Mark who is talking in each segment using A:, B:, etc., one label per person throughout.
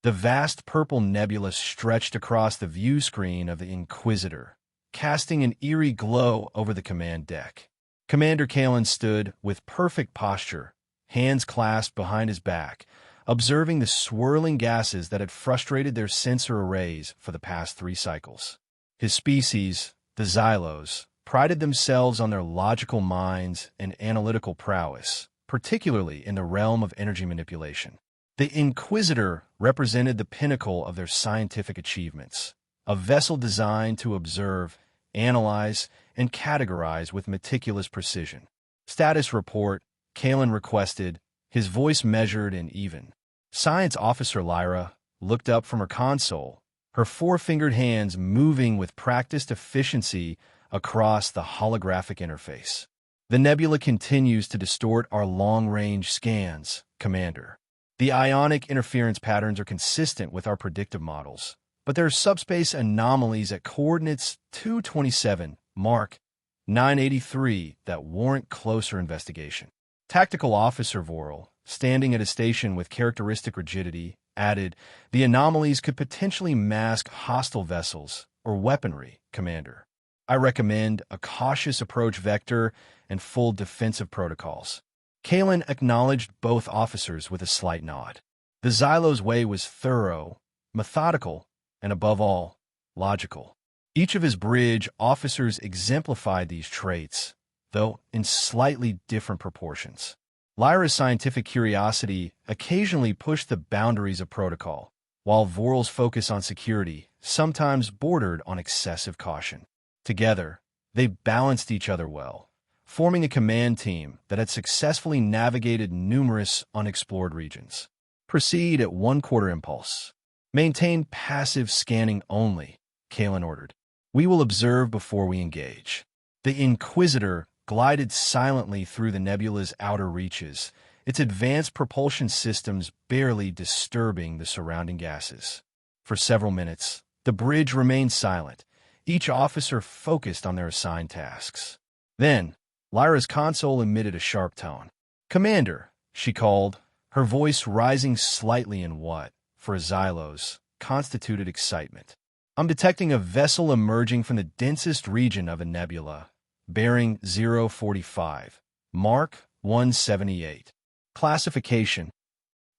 A: The vast purple nebula stretched across the view screen of the Inquisitor, casting an eerie glow over the command deck. Commander Kalen stood with perfect posture, hands clasped behind his back, observing the swirling gases that had frustrated their sensor arrays for the past 3 cycles. His species, the Xylos, prided themselves on their logical minds and analytical prowess, particularly in the realm of energy manipulation. The Inquisitor represented the pinnacle of their scientific achievements, a vessel designed to observe, analyze, and categorize with meticulous precision. Status report, Kalen requested, his voice measured and even. Science Officer Lyra looked up from her console, her 4-fingered hands moving with practiced efficiency across the holographic interface. The nebula continues to distort our long-range scans, Commander. The ionic interference patterns are consistent with our predictive models, but there are subspace anomalies at coordinates 227, Mark 983 that warrant closer investigation. Tactical Officer Vorel, standing at a station with characteristic rigidity, added, the anomalies could potentially mask hostile vessels or weaponry, Commander. I recommend a cautious approach vector and full defensive protocols. Kalen acknowledged both officers with a slight nod. The Xylos way was thorough, methodical, and above all, logical. Each of his bridge officers exemplified these traits, though in slightly different proportions. Lyra's scientific curiosity occasionally pushed the boundaries of protocol, while Vorel's focus on security sometimes bordered on excessive caution. Together, they balanced each other well, forming a command team that had successfully navigated numerous unexplored regions. Proceed at 1/4 impulse. Maintain passive scanning only, Kalen ordered. We will observe before we engage. The Inquisitor glided silently through the nebula's outer reaches, its advanced propulsion systems barely disturbing the surrounding gases. For several minutes, the bridge remained silent, each officer focused on their assigned tasks. Then, Lyra's console emitted a sharp tone. "Commander," she called, her voice rising slightly in what, for a Xylos, constituted excitement. "I'm detecting a vessel emerging from the densest region of a nebula, bearing 045, Mark 178. Classification?"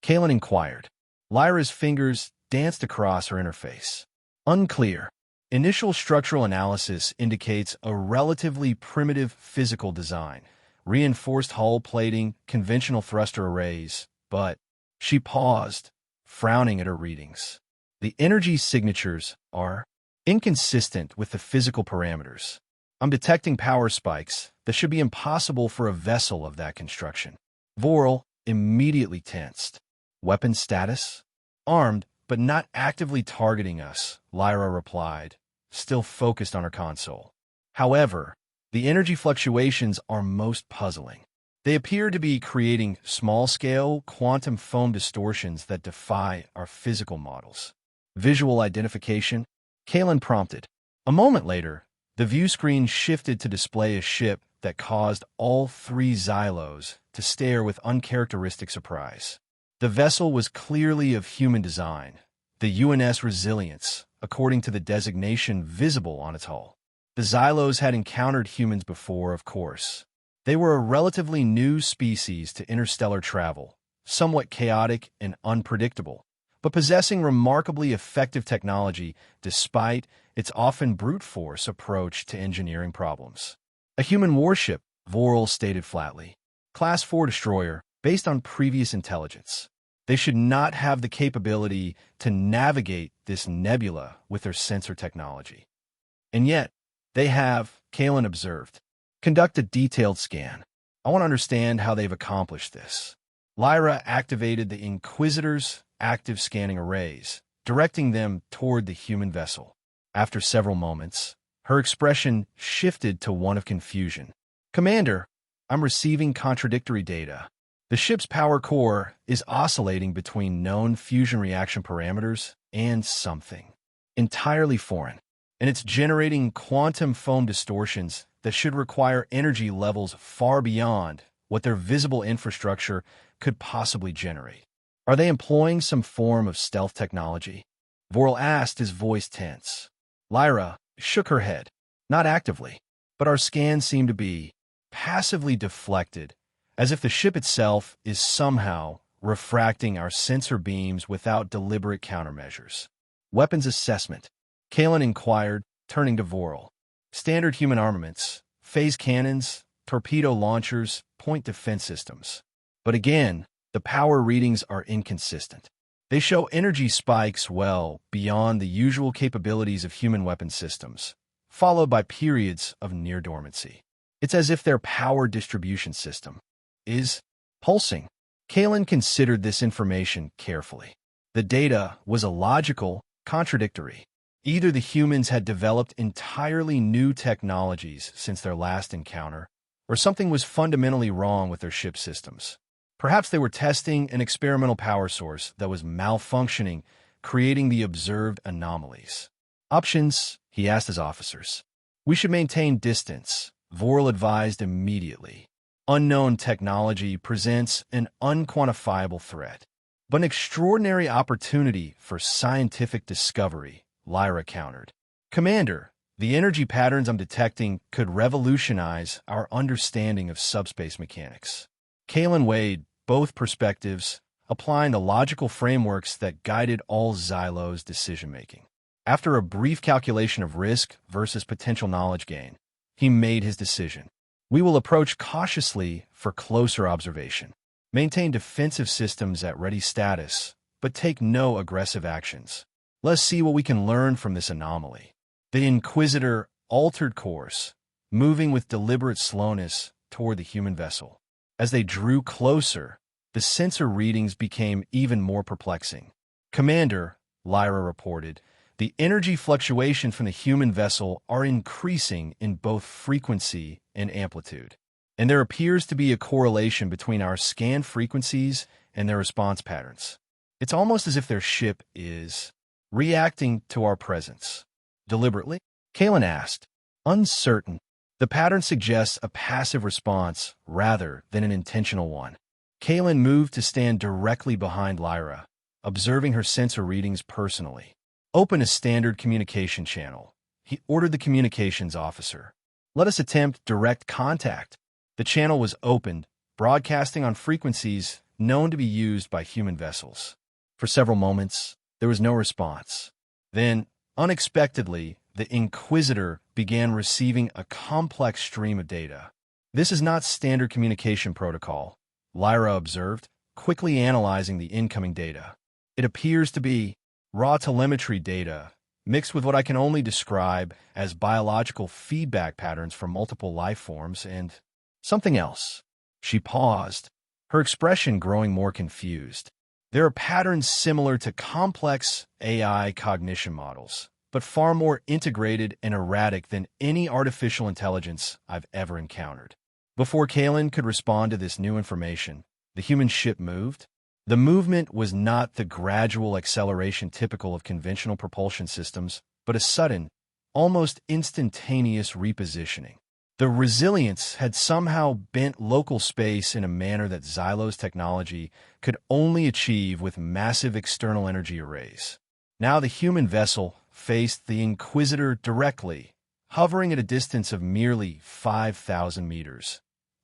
A: Kalen inquired. Lyra's fingers danced across her interface. "Unclear. Initial structural analysis indicates a relatively primitive physical design, reinforced hull plating, conventional thruster arrays, but..." She paused, frowning at her readings. "The energy signatures are inconsistent with the physical parameters. I'm detecting power spikes that should be impossible for a vessel of that construction." Vorel immediately tensed. "Weapon status?" "Armed, but not actively targeting us," Lyra replied, still focused on her console. "However, the energy fluctuations are most puzzling. They appear to be creating small-scale quantum foam distortions that defy our physical models." "Visual identification?" Kalen prompted. A moment later, the view screen shifted to display a ship that caused all 3 Xylos to stare with uncharacteristic surprise. The vessel was clearly of human design, the UNS Resilience, according to the designation visible on its hull. The Xylos had encountered humans before, of course. They were a relatively new species to interstellar travel, somewhat chaotic and unpredictable, but possessing remarkably effective technology despite its often brute force approach to engineering problems. "A human warship," Vorel stated flatly. "Class 4 destroyer, based on previous intelligence. They should not have the capability to navigate this nebula with their sensor technology. And yet, they have," Kalen observed. "Conduct a detailed scan. I want to understand how they've accomplished this." Lyra activated the Inquisitor's active scanning arrays, directing them toward the human vessel. After several moments, her expression shifted to one of confusion. "Commander, I'm receiving contradictory data. The ship's power core is oscillating between known fusion reaction parameters and something entirely foreign, and it's generating quantum foam distortions that should require energy levels far beyond what their visible infrastructure could possibly generate. Are they employing some form of stealth technology? Vorl asked, his voice tense. Lyra shook her head. Not actively, but our scans seem to be passively deflected, as if the ship itself is somehow refracting our sensor beams without deliberate countermeasures. Weapons assessment, Kalen inquired, turning to Vorl. Standard human armaments, phase cannons, torpedo launchers, point defense systems. But again, the power readings are inconsistent. They show energy spikes well beyond the usual capabilities of human weapon systems, followed by periods of near dormancy. It's as if their power distribution system is pulsing. Kalen considered this information carefully. The data was illogical, contradictory. Either the humans had developed entirely new technologies since their last encounter, or something was fundamentally wrong with their ship systems. Perhaps they were testing an experimental power source that was malfunctioning, creating the observed anomalies. Options, he asked his officers. We should maintain distance, Vorl advised immediately. Unknown technology presents an unquantifiable threat, but an extraordinary opportunity for scientific discovery, Lyra countered. Commander, the energy patterns I'm detecting could revolutionize our understanding of subspace mechanics. Kalen weighed both perspectives, applying the logical frameworks that guided all Xylo's decision-making. After a brief calculation of risk versus potential knowledge gain, he made his decision. We will approach cautiously for closer observation. Maintain defensive systems at ready status, but take no aggressive actions. Let's see what we can learn from this anomaly. The Inquisitor altered course, moving with deliberate slowness toward the human vessel. As they drew closer, the sensor readings became even more perplexing. Commander, Lyra reported, the energy fluctuation from the human vessel are increasing in both frequency and amplitude. And there appears to be a correlation between our scan frequencies and their response patterns. It's almost as if their ship is reacting to our presence. Deliberately? Kalen asked, uncertain. The pattern suggests a passive response rather than an intentional one. Kalen moved to stand directly behind Lyra, observing her sensor readings personally. Open a standard communication channel, he ordered the communications officer. Let us attempt direct contact. The channel was opened, broadcasting on frequencies known to be used by human vessels. For several moments, there was no response. Then, unexpectedly, the Inquisitor began receiving a complex stream of data. This is not standard communication protocol, Lyra observed, quickly analyzing the incoming data. It appears to be raw telemetry data, mixed with what I can only describe as biological feedback patterns from multiple life forms and something else. She paused, her expression growing more confused. There are patterns similar to complex AI cognition models, but far more integrated and erratic than any artificial intelligence I've ever encountered. Before Kalen could respond to this new information, the human ship moved. The movement was not the gradual acceleration typical of conventional propulsion systems, but a sudden, almost instantaneous repositioning. The resilience had somehow bent local space in a manner that Xylo's technology could only achieve with massive external energy arrays. Now the human vessel faced the Inquisitor directly, hovering at a distance of merely 5,000 meters,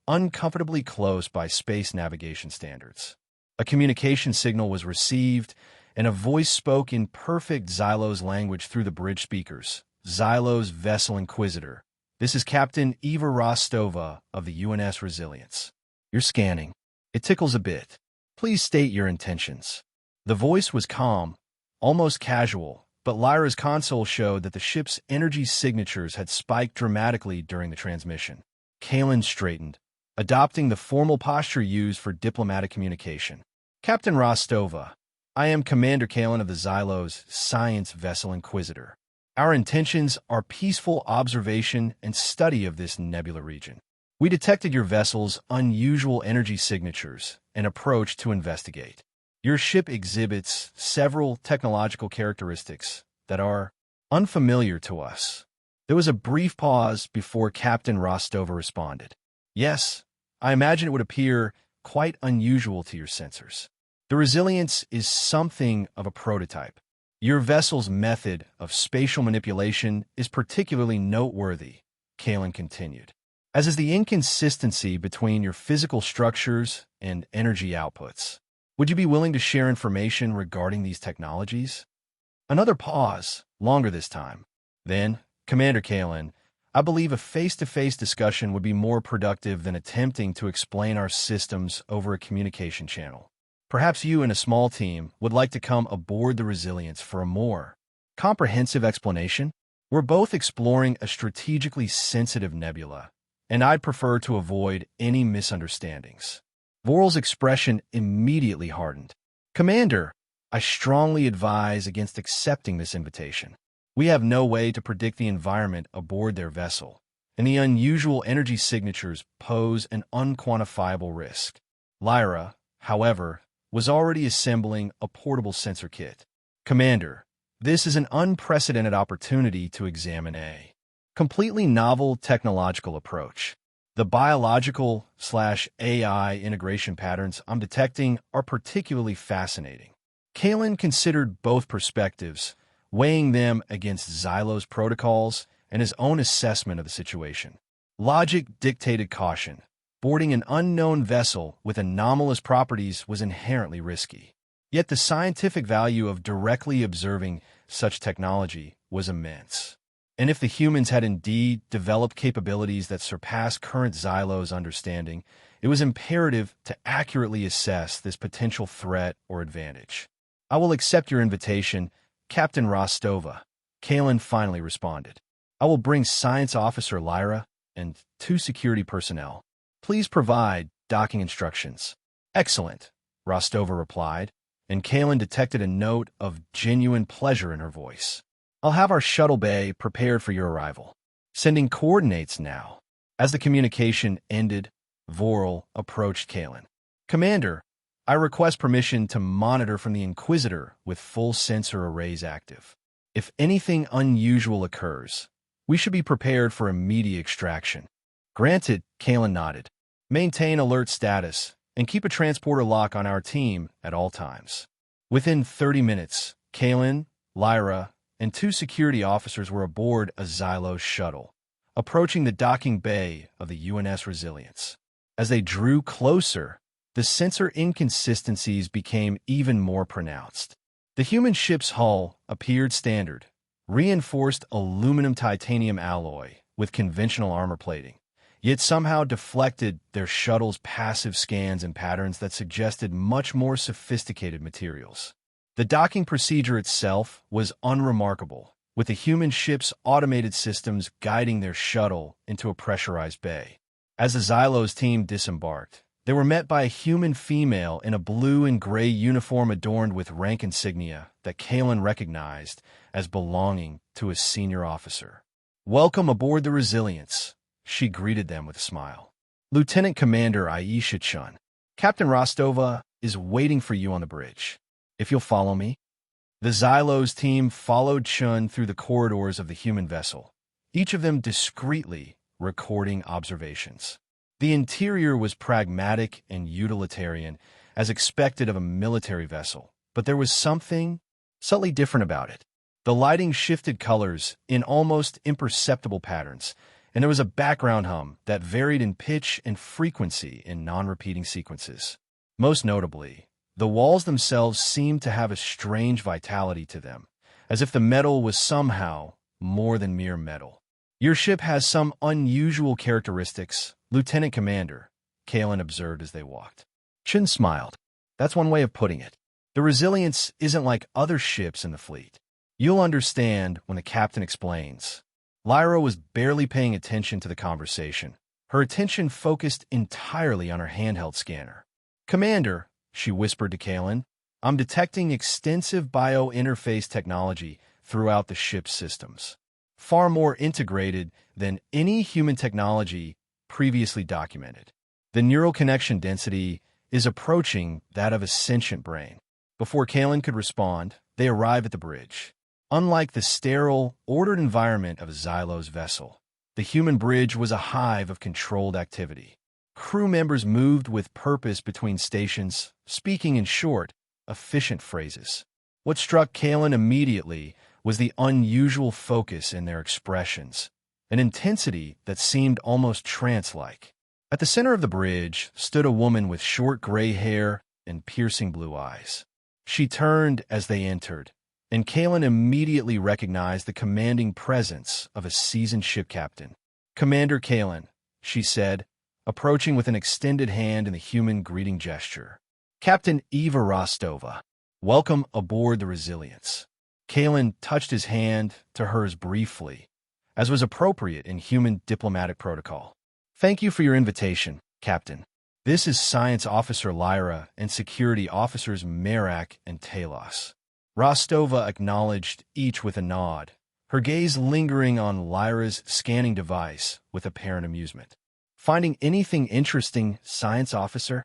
A: uncomfortably close by space navigation standards. A communication signal was received, and a voice spoke in perfect Xylo's language through the bridge speakers. Xylo's vessel Inquisitor. This is Captain Eva Rostova of the UNS Resilience. You're scanning. It tickles a bit. Please state your intentions. The voice was calm, almost casual, but Lyra's console showed that the ship's energy signatures had spiked dramatically during the transmission. Kalen straightened, adopting the formal posture used for diplomatic communication. Captain Rostova, I am Commander Kalen of the Xylo's science vessel Inquisitor. Our intentions are peaceful observation and study of this nebula region. We detected your vessel's unusual energy signatures and approached to investigate. Your ship exhibits several technological characteristics that are unfamiliar to us. There was a brief pause before Captain Rostova responded. Yes, I imagine it would appear quite unusual to your sensors. The Resilience is something of a prototype. Your vessel's method of spatial manipulation is particularly noteworthy, Kalen continued, as is the inconsistency between your physical structures and energy outputs. Would you be willing to share information regarding these technologies? Another pause, longer this time. Then, Commander Kalen, I believe a face-to-face discussion would be more productive than attempting to explain our systems over a communication channel. Perhaps you and a small team would like to come aboard the Resilience for a more comprehensive explanation? We're both exploring a strategically sensitive nebula, and I'd prefer to avoid any misunderstandings. Voral's expression immediately hardened. Commander, I strongly advise against accepting this invitation. We have no way to predict the environment aboard their vessel, and the unusual energy signatures pose an unquantifiable risk. Lyra, however, was already assembling a portable sensor kit. Commander, this is an unprecedented opportunity to examine a completely novel technological approach. The biological/AI integration patterns I'm detecting are particularly fascinating. Kalen considered both perspectives, weighing them against Xylo's protocols and his own assessment of the situation. Logic dictated caution. Boarding an unknown vessel with anomalous properties was inherently risky. Yet the scientific value of directly observing such technology was immense. And if the humans had indeed developed capabilities that surpassed current Xylo's understanding, it was imperative to accurately assess this potential threat or advantage. I will accept your invitation, Captain Rostova, Kalen finally responded. I will bring Science Officer Lyra and 2 security personnel. Please provide docking instructions. Excellent, Rostova replied, and Kalen detected a note of genuine pleasure in her voice. I'll have our shuttle bay prepared for your arrival. Sending coordinates now. As the communication ended, Voral approached Kalen. Commander, I request permission to monitor from the Inquisitor with full sensor arrays active. If anything unusual occurs, we should be prepared for immediate extraction. Granted, Kalen nodded. Maintain alert status and keep a transporter lock on our team at all times. Within 30 minutes, Kalen, Lyra, and 2 security officers were aboard a Xylo shuttle, approaching the docking bay of the UNS Resilience. As they drew closer, the sensor inconsistencies became even more pronounced. The human ship's hull appeared standard, reinforced aluminum-titanium alloy with conventional armor plating, yet somehow deflected their shuttle's passive scans and patterns that suggested much more sophisticated materials. The docking procedure itself was unremarkable, with the human ship's automated systems guiding their shuttle into a pressurized bay. As the Xylo's team disembarked, they were met by a human female in a blue and gray uniform adorned with rank insignia that Kalen recognized as belonging to a senior officer. Welcome aboard the Resilience, she greeted them with a smile. Lieutenant Commander Aisha Chun, Captain Rostova is waiting for you on the bridge. If you'll follow me. The Xylo's team followed Chun through the corridors of the human vessel, each of them discreetly recording observations. The interior was pragmatic and utilitarian, as expected of a military vessel, but there was something subtly different about it. The lighting shifted colors in almost imperceptible patterns, and there was a background hum that varied in pitch and frequency in non-repeating sequences. Most notably, the walls themselves seemed to have a strange vitality to them, as if the metal was somehow more than mere metal. Your ship has some unusual characteristics, Lieutenant Commander, Kalen observed as they walked. Chun smiled. That's one way of putting it. The Resilience isn't like other ships in the fleet. You'll understand when the captain explains. Lyra was barely paying attention to the conversation. Her attention focused entirely on her handheld scanner. Commander, she whispered to Kalen, I'm detecting extensive bio-interface technology throughout the ship's systems, far more integrated than any human technology previously documented. The neural connection density is approaching that of a sentient brain. Before Kalen could respond, they arrive at the bridge. Unlike the sterile, ordered environment of a Xylo's vessel, the human bridge was a hive of controlled activity. Crew members moved with purpose between stations, speaking in short, efficient phrases. What struck Kalen immediately was the unusual focus in their expressions, an intensity that seemed almost trance-like. At the center of the bridge stood a woman with short gray hair and piercing blue eyes. She turned as they entered, and Kalen immediately recognized the commanding presence of a seasoned ship captain. "Commander Kalen," she said, approaching with an extended hand in the human greeting gesture. "Captain Eva Rostova, welcome aboard the Resilience." Kalen touched his hand to hers briefly, as was appropriate in human diplomatic protocol. "Thank you for your invitation, Captain. This is Science Officer Lyra and Security Officers Merak and Talos." Rostova acknowledged each with a nod, her gaze lingering on Lyra's scanning device with apparent amusement. "Finding anything interesting, Science Officer?"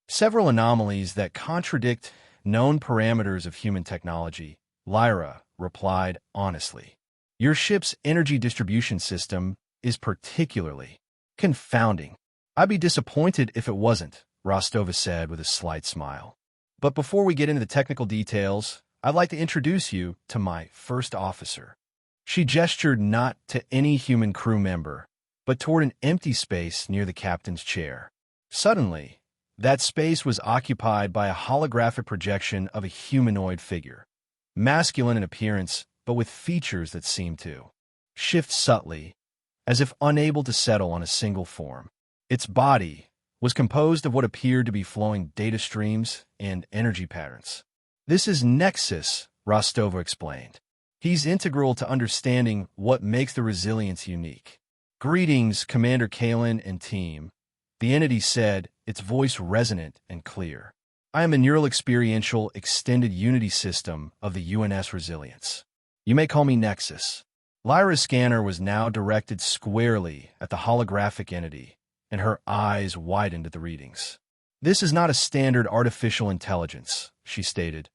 A: "Several anomalies that contradict known parameters of human technology," Lyra replied honestly. "Your ship's energy distribution system is particularly confounding." "I'd be disappointed if it wasn't," Rostova said with a slight smile. "But before we get into the technical details, I'd like to introduce you to my first officer." She gestured not to any human crew member, but toward an empty space near the captain's chair. Suddenly, that space was occupied by a holographic projection of a humanoid figure, masculine in appearance, but with features that seemed to shift subtly, as if unable to settle on a single form. Its body was composed of what appeared to be flowing data streams and energy patterns. "This is Nexus," Rostova explained. "He's integral to understanding what makes the Resilience unique." "Greetings, Commander Kalen and team," the entity said, its voice resonant and clear. "I am a neural experiential extended unity system of the UNS Resilience. You may call me Nexus." Lyra's scanner was now directed squarely at the holographic entity, and her eyes widened at the readings. "This is not a standard artificial intelligence," she stated,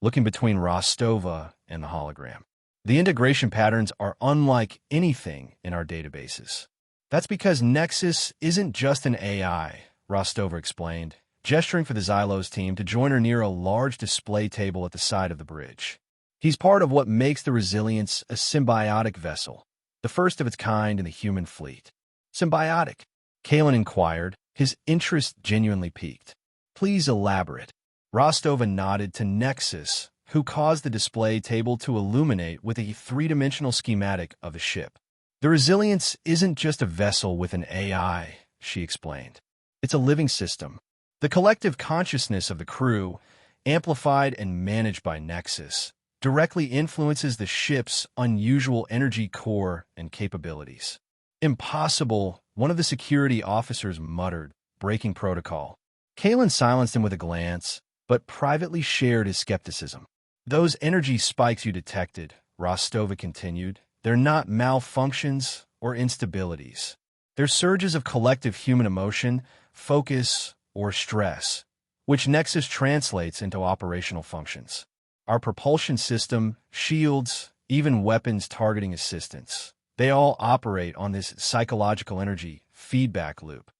A: looking between Rostova and the hologram. "The integration patterns are unlike anything in our databases." "That's because Nexus isn't just an AI," Rostova explained, gesturing for the Xylos team to join her near a large display table at the side of the bridge. "He's part of what makes the Resilience a symbiotic vessel, the first of its kind in the human fleet." "Symbiotic?" Kalen inquired, his interest genuinely piqued. "Please elaborate." Rostova nodded to Nexus, who caused the display table to illuminate with a three-dimensional schematic of the ship. "The Resilience isn't just a vessel with an AI," she explained. "It's a living system. The collective consciousness of the crew, amplified and managed by Nexus, directly influences the ship's unusual energy core and capabilities." "Impossible," one of the security officers muttered, breaking protocol. Kalen silenced him with a glance, but privately shared his skepticism. "Those energy spikes you detected," Rostova continued, "they're not malfunctions or instabilities. They're surges of collective human emotion, focus, or stress, which Nexus translates into operational functions. Our propulsion system, shields, even weapons targeting assistance, they all operate on this psychological energy feedback loop."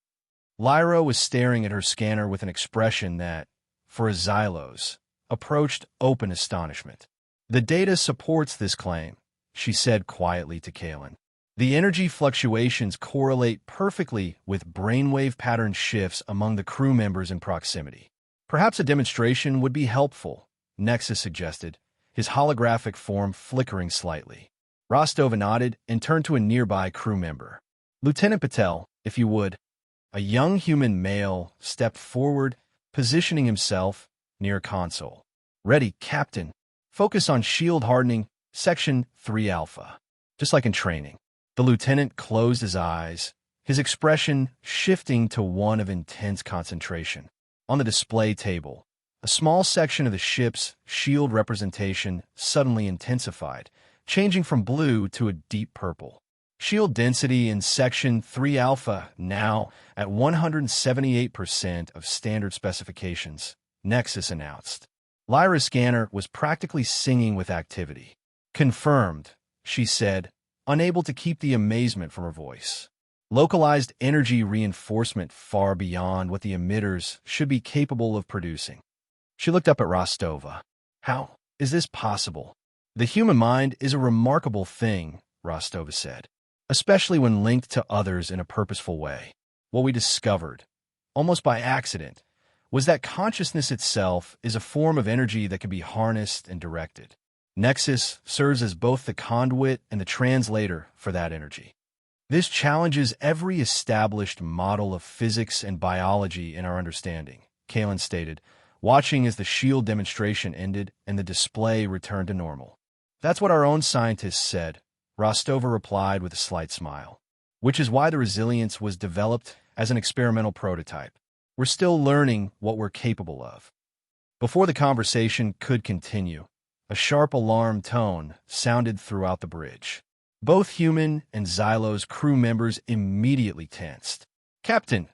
A: Lyra was staring at her scanner with an expression that, for a Xylos, approached open astonishment. "The data supports this claim," she said quietly to Kalen. "The energy fluctuations correlate perfectly with brainwave pattern shifts among the crew members in proximity. Perhaps a demonstration would be helpful," Nexus suggested, his holographic form flickering slightly. Rostova nodded and turned to a nearby crew member. "Lieutenant Patel, if you would." A young human male stepped forward, positioning himself near a console. "Ready, Captain. Focus on shield hardening, Section 3 Alpha." Just like in training. The lieutenant closed his eyes, his expression shifting to one of intense concentration. On the display table, a small section of the ship's shield representation suddenly intensified, changing from blue to a deep purple. "Shield density in Section 3 Alpha now at 178% of standard specifications," Nexus announced. Lyra's scanner was practically singing with activity. "Confirmed," she said, unable to keep the amazement from her voice. "Localized energy reinforcement far beyond what the emitters should be capable of producing." She looked up at Rostova. How is this possible? The human mind is a remarkable thing, Rostova said, especially when linked to others in a purposeful way. What we discovered, almost by accident, was that consciousness itself is a form of energy that can be harnessed and directed. Nexus serves as both the conduit and the translator for that energy. This challenges every established model of physics and biology in our understanding, Kalin stated, watching as the shield demonstration ended and the display returned to normal. That's what our own scientists said, Rostova replied with a slight smile, which is why the resilience was developed as an experimental prototype. We're still learning what we're capable of. Before the conversation could continue, a sharp alarm tone sounded throughout the bridge. Both human and Xylo's crew members immediately tensed. "Captain,"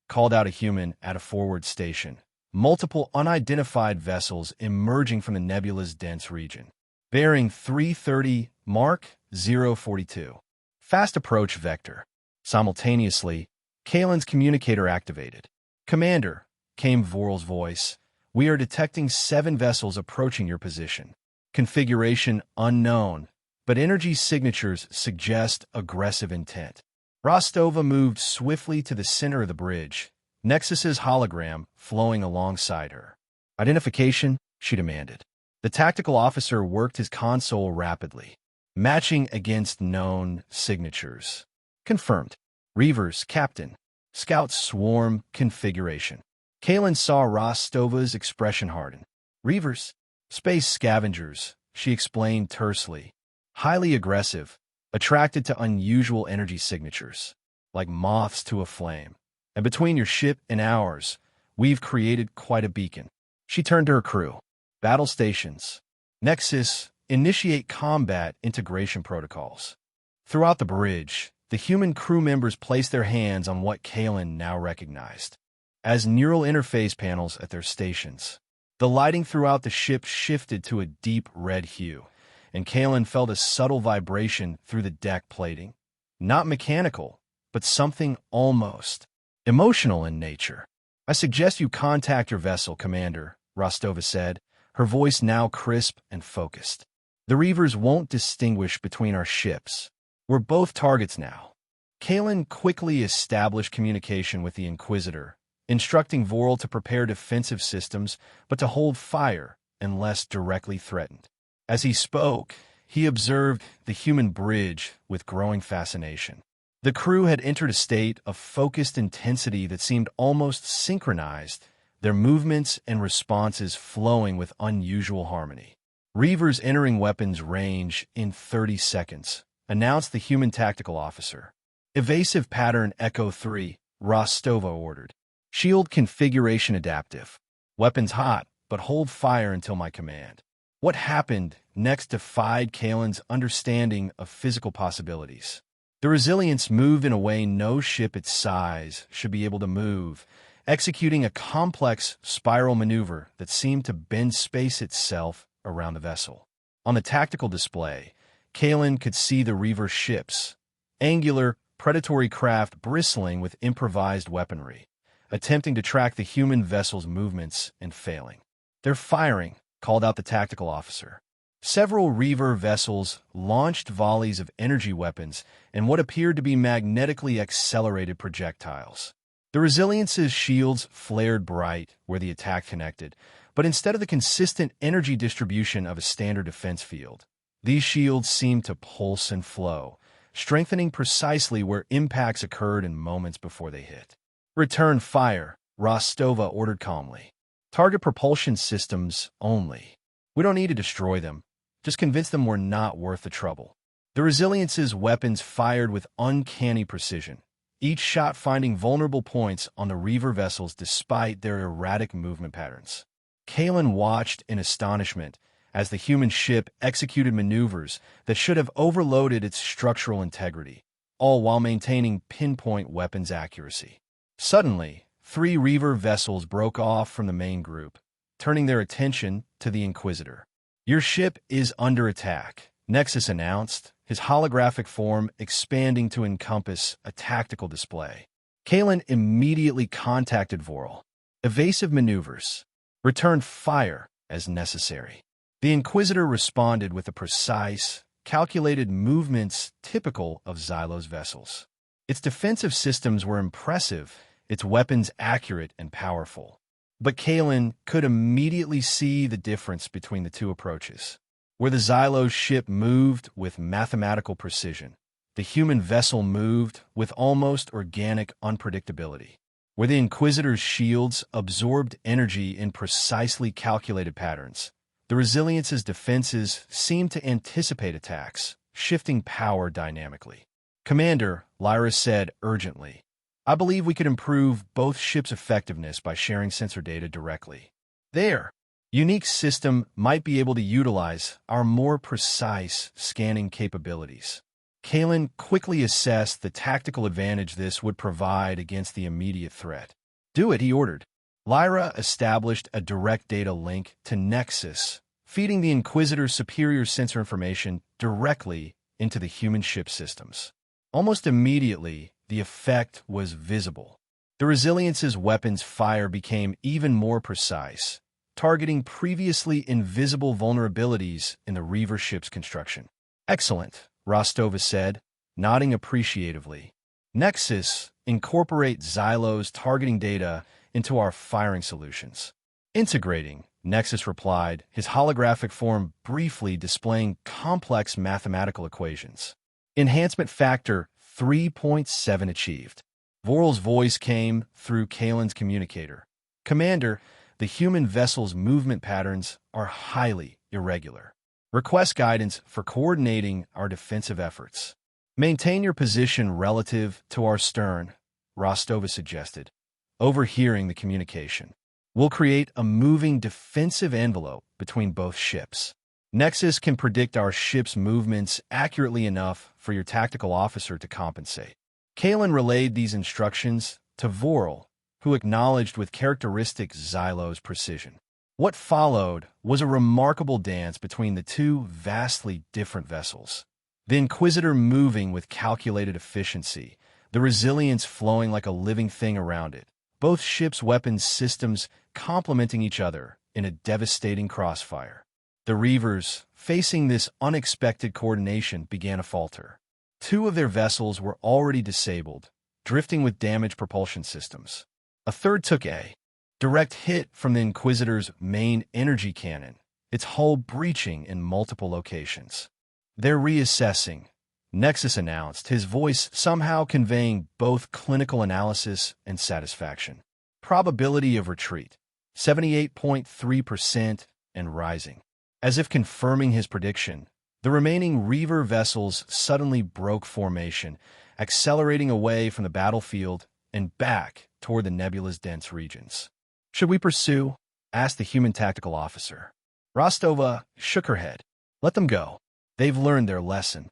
A: called out a human at a forward station, multiple unidentified vessels emerging from the nebula's dense region. Bearing 330 Mark 042. Fast approach vector. Simultaneously, Kalen's communicator activated. "Commander," came Voral's voice, "we are detecting 7 vessels approaching your position. Configuration unknown, but energy signatures suggest aggressive intent." Rostova moved swiftly to the center of the bridge, Nexus's hologram flowing alongside her. "Identification?" she demanded. The tactical officer worked his console rapidly, matching against known signatures. "Confirmed. Reavers, Captain. Scout swarm configuration." Kalin saw Rostova's expression harden. "Reavers? Space scavengers," she explained tersely. "Highly aggressive, attracted to unusual energy signatures, like moths to a flame. And between your ship and ours, we've created quite a beacon." She turned to her crew. "Battle stations. Nexus, initiate combat integration protocols." Throughout the bridge, the human crew members placed their hands on what Kalin now recognized as neural interface panels at their stations. The lighting throughout the ship shifted to a deep red hue, and Kalin felt a subtle vibration through the deck plating. Not mechanical, but something almost emotional in nature. "I suggest you contact your vessel, Commander," Rostova said, her voice now crisp and focused. "The Reavers won't distinguish between our ships. We're both targets now." Kalin quickly established communication with the Inquisitor, instructing Voral to prepare defensive systems, but to hold fire unless directly threatened. As he spoke, he observed the human bridge with growing fascination. The crew had entered a state of focused intensity that seemed almost synchronized, their movements and responses flowing with unusual harmony. "Reavers entering weapons range in 30 seconds, announced the human tactical officer. "Evasive pattern Echo 3, Rostova ordered. "Shield configuration adaptive. Weapons hot, but hold fire until my command." What happened next defied Kalen's understanding of physical possibilities. The resilience moved in a way no ship its size should be able to move, executing a complex spiral maneuver that seemed to bend space itself around the vessel. On the tactical display, Kalen could see the Reaver ships, angular, predatory craft bristling with improvised weaponry, attempting to track the human vessel's movements and failing. "They're firing," called out the tactical officer. Several Reaver vessels launched volleys of energy weapons and what appeared to be magnetically accelerated projectiles. The Resilience's shields flared bright where the attack connected, but instead of the consistent energy distribution of a standard defense field, these shields seemed to pulse and flow, strengthening precisely where impacts occurred in moments before they hit. "Return fire," Rostova ordered calmly. "Target propulsion systems only. We don't need to destroy them. Just convince them we're not worth the trouble." The Resilience's weapons fired with uncanny precision, each shot finding vulnerable points on the Reaver vessels despite their erratic movement patterns. Kalen watched in astonishment as the human ship executed maneuvers that should have overloaded its structural integrity, all while maintaining pinpoint weapons accuracy. Suddenly, 3 Reaver vessels broke off from the main group, turning their attention to the Inquisitor. "Your ship is under attack," Nexus announced, his holographic form expanding to encompass a tactical display. Kalen immediately contacted Voral. "Evasive maneuvers. Return fire as necessary. The Inquisitor responded with the precise, calculated movements typical of Xylo's vessels. Its defensive systems were impressive, its weapons accurate and powerful. But Kalen could immediately see the difference between the two approaches. Where the Xylo ship moved with mathematical precision, the human vessel moved with almost organic unpredictability. Where the Inquisitor's shields absorbed energy in precisely calculated patterns, the Resilience's defenses seemed to anticipate attacks, shifting power dynamically. "Commander," Lyra said urgently, "I believe we could improve both ships' effectiveness by sharing sensor data directly. Their unique system might be able to utilize our more precise scanning capabilities." Kalen quickly assessed the tactical advantage this would provide against the immediate threat. "Do it," he ordered. Lyra established a direct data link to Nexus, feeding the Inquisitor's superior sensor information directly into the human ship systems. Almost immediately, the effect was visible. The Resilience's weapons fire became even more precise, targeting previously invisible vulnerabilities in the Reaver ship's construction. "Excellent," Rostova said, nodding appreciatively. "Nexus incorporate Xylo's targeting data into our firing solutions." "Integrating," Nexus replied, his holographic form briefly displaying complex mathematical equations. "Enhancement factor 3.7 achieved." Voral's voice came through Kalen's communicator. "Commander, the human vessel's movement patterns are highly irregular. Request guidance for coordinating our defensive efforts." "Maintain your position relative to our stern," Rostova suggested, overhearing the communication. "We'll create a moving defensive envelope between both ships. Nexus can predict our ship's movements accurately enough for your tactical officer to compensate." Kalen relayed these instructions to Voral, who acknowledged with characteristic Xylo's precision. What followed was a remarkable dance between the two vastly different vessels. The Inquisitor moving with calculated efficiency, the Resilience flowing like a living thing around it, both ships' weapons systems complementing each other in a devastating crossfire. The Reavers, facing this unexpected coordination, began to falter. Two of their vessels were already disabled, drifting with damaged propulsion systems. A third took a direct hit from the Inquisitor's main energy cannon, its hull breaching in multiple locations. "They're reassessing," Nexus announced, his voice somehow conveying both clinical analysis and satisfaction. "Probability of retreat, 78.3% and rising." As if confirming his prediction, the remaining Reaver vessels suddenly broke formation, accelerating away from the battlefield and back toward the nebula's dense regions. "Should we pursue?" asked the human tactical officer. Rostova shook her head. "Let them go. They've learned their lesson."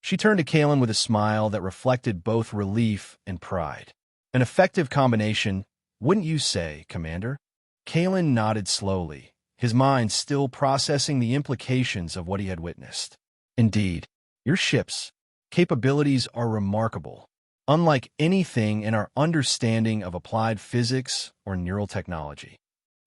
A: She turned to Kalen with a smile that reflected both relief and pride. "An effective combination, wouldn't you say, Commander?" Kalen nodded slowly, his mind still processing the implications of what he had witnessed. "Indeed, your ship's capabilities are remarkable, unlike anything in our understanding of applied physics or neural technology."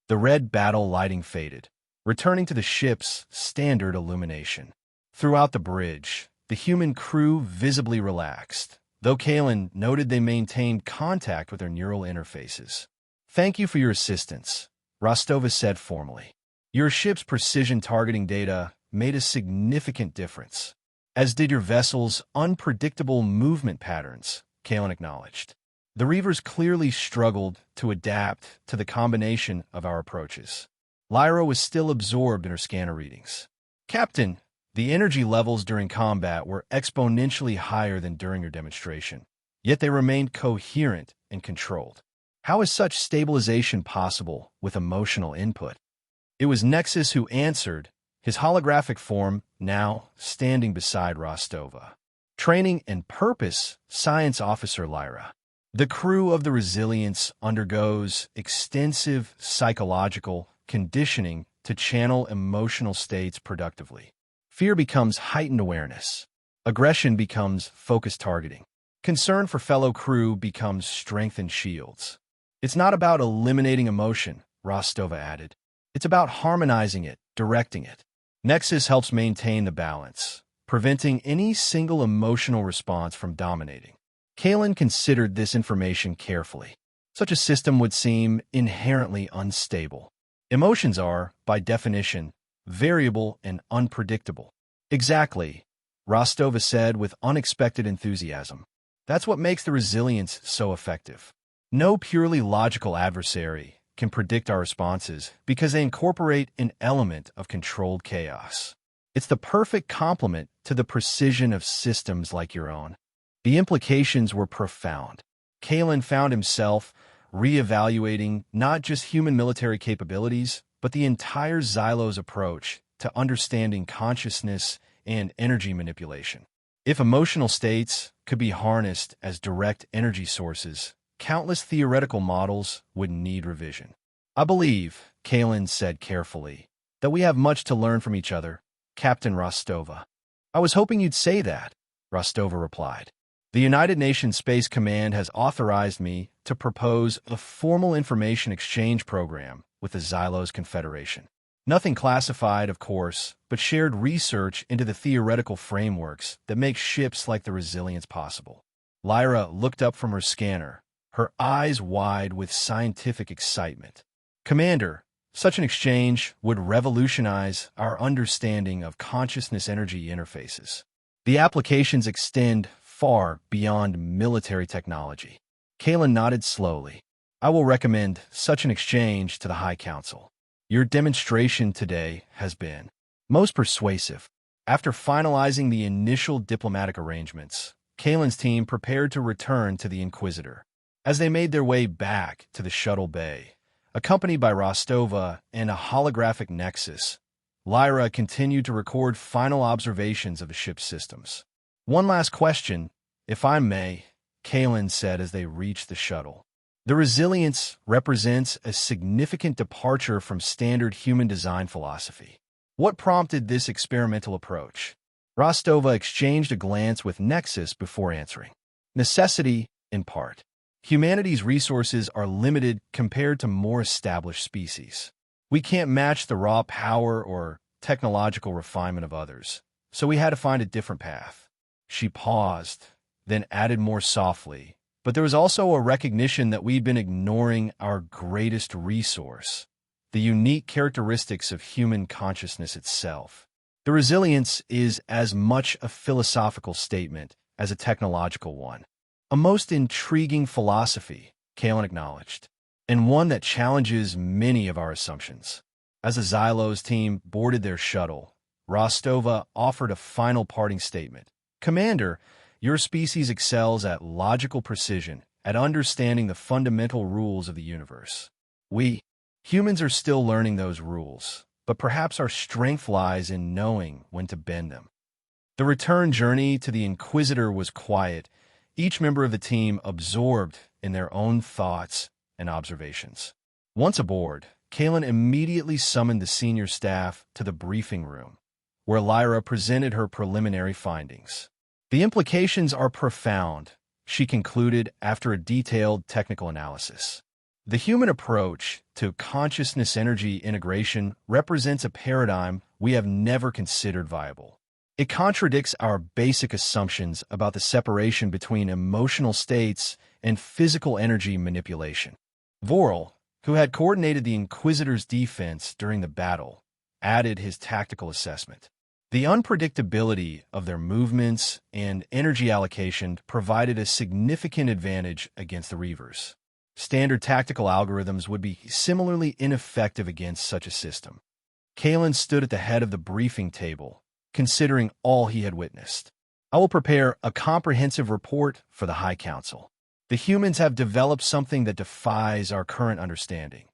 A: The red battle lighting faded, returning to the ship's standard illumination. Throughout the bridge, the human crew visibly relaxed, though Kalen noted they maintained contact with their neural interfaces. "Thank you for your assistance," Rostova said formally. "Your ship's precision targeting data made a significant difference, as did your vessel's unpredictable movement patterns," Kalen acknowledged. "The Reavers clearly struggled to adapt to the combination of our approaches." Lyra was still absorbed in her scanner readings. "Captain, the energy levels during combat were exponentially higher than during your demonstration, yet they remained coherent and controlled. How is such stabilization possible with emotional input?" It was Nexus who answered, his holographic form now standing beside Rostova. "Training and purpose, Science Officer Lyra. The crew of the Resilience undergoes extensive psychological conditioning to channel emotional states productively. Fear becomes heightened awareness. Aggression becomes focused targeting. Concern for fellow crew becomes strengthened shields. It's not about eliminating emotion," Rostova added. It's about harmonizing it, directing it. Nexus helps maintain the balance, preventing any single emotional response from dominating. Kalen considered this information carefully. Such a system would seem inherently unstable. Emotions are, by definition, variable and unpredictable. Exactly, Rostova said with unexpected enthusiasm. That's what makes the resilience so effective. No purely logical adversary can predict our responses because they incorporate an element of controlled chaos. It's the perfect complement to the precision of systems like your own. The implications were profound. Kalen found himself reevaluating not just human military capabilities, but the entire Xylos approach to understanding consciousness and energy manipulation. If emotional states could be harnessed as direct energy sources, countless theoretical models would need revision. I believe, Kalen said carefully, that we have much to learn from each other, Captain Rostova. I was hoping you'd say that, Rostova replied. The United Nations Space Command has authorized me to propose a formal information exchange program with the Xylos Confederation. Nothing classified, of course, but shared research into the theoretical frameworks that make ships like the Resilience possible. Lyra looked up from her scanner, her eyes wide with scientific excitement. Commander, such an exchange would revolutionize our understanding of consciousness-energy interfaces. The applications extend far beyond military technology. Kalen nodded slowly. I will recommend such an exchange to the High Council. Your demonstration today has been most persuasive. After finalizing the initial diplomatic arrangements, Kalen's team prepared to return to the Inquisitor. As they made their way back to the shuttle bay, accompanied by Rostova and a holographic nexus, Lyra continued to record final observations of the ship's systems. One last question, if I may, Kalen said as they reached the shuttle. The Resilience represents a significant departure from standard human design philosophy. What prompted this experimental approach? Rostova exchanged a glance with Nexus before answering. Necessity, in part. Humanity's resources are limited compared to more established species. We can't match the raw power or technological refinement of others, so we had to find a different path. She paused, then added more softly, but there was also a recognition that we'd been ignoring our greatest resource, the unique characteristics of human consciousness itself. The Resilience is as much a philosophical statement as a technological one. A most intriguing philosophy, Kalen acknowledged, and one that challenges many of our assumptions. As the Xylos team boarded their shuttle, Rostova offered a final parting statement. Commander, your species excels at logical precision, at understanding the fundamental rules of the universe. We, humans, are still learning those rules, but perhaps our strength lies in knowing when to bend them. The return journey to the Inquisitor was quiet, each member of the team absorbed in their own thoughts and observations. Once aboard, Kalen immediately summoned the senior staff to the briefing room, where Lyra presented her preliminary findings. The implications are profound, she concluded after a detailed technical analysis. The human approach to consciousness-energy integration represents a paradigm we have never considered viable. It contradicts our basic assumptions about the separation between emotional states and physical energy manipulation. Vorel, who had coordinated the Inquisitor's defense during the battle, added his tactical assessment. The unpredictability of their movements and energy allocation provided a significant advantage against the Reavers. Standard tactical algorithms would be similarly ineffective against such a system. Kalen stood at the head of the briefing table, considering all he had witnessed. I will prepare a comprehensive report for the High Council. The humans have developed something that defies our current understanding.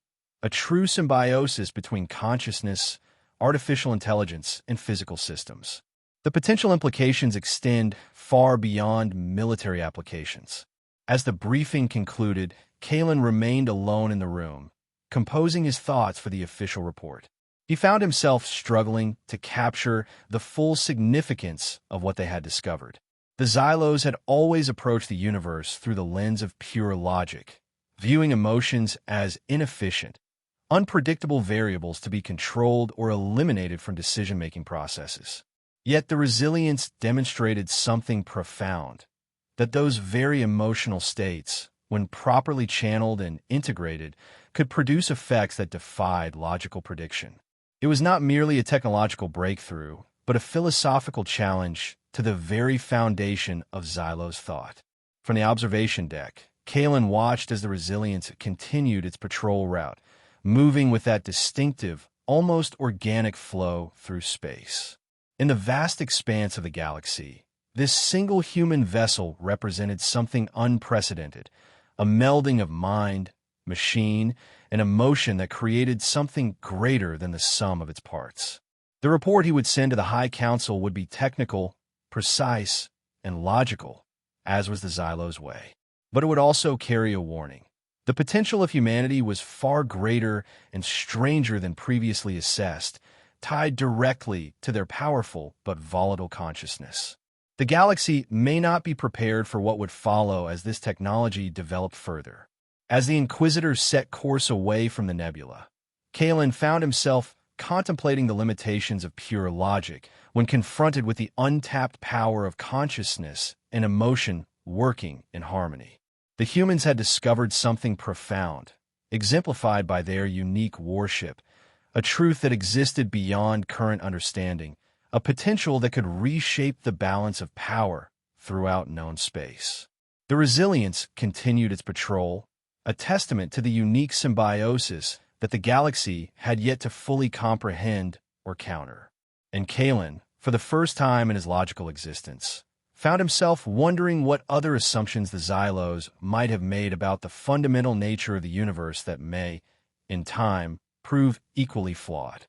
A: A true symbiosis between consciousness, artificial intelligence, and physical systems. The potential implications extend far beyond military applications. As the briefing concluded, Kalen remained alone in the room, composing his thoughts for the official report. He found himself struggling to capture the full significance of what they had discovered. The Xylos had always approached the universe through the lens of pure logic, viewing emotions as inefficient, unpredictable variables to be controlled or eliminated from decision-making processes. Yet the resilience demonstrated something profound, that those very emotional states, when properly channeled and integrated, could produce effects that defied logical prediction. It was not merely a technological breakthrough, but a philosophical challenge to the very foundation of Xylo's thought. From the observation deck, Kalen watched as the Resilience continued its patrol route, moving with that distinctive, almost organic flow through space. In the vast expanse of the galaxy, this single human vessel represented something unprecedented, a melding of mind, machine, and emotion that created something greater than the sum of its parts. The report he would send to the High Council would be technical, precise, and logical, as was the Xylo's way. But it would also carry a warning. The potential of humanity was far greater and stranger than previously assessed, tied directly to their powerful but volatile consciousness. The galaxy may not be prepared for what would follow as this technology developed further. As the Inquisitors set course away from the nebula, Kalen found himself contemplating the limitations of pure logic when confronted with the untapped power of consciousness and emotion working in harmony. The humans had discovered something profound, exemplified by their unique warship, a truth that existed beyond current understanding, a potential that could reshape the balance of power throughout known space. The Resilience continued its patrol, a testament to the unique symbiosis that the galaxy had yet to fully comprehend or counter. And Kalen, for the first time in his logical existence, found himself wondering what other assumptions the Xylos might have made about the fundamental nature of the universe that may, in time, prove equally flawed.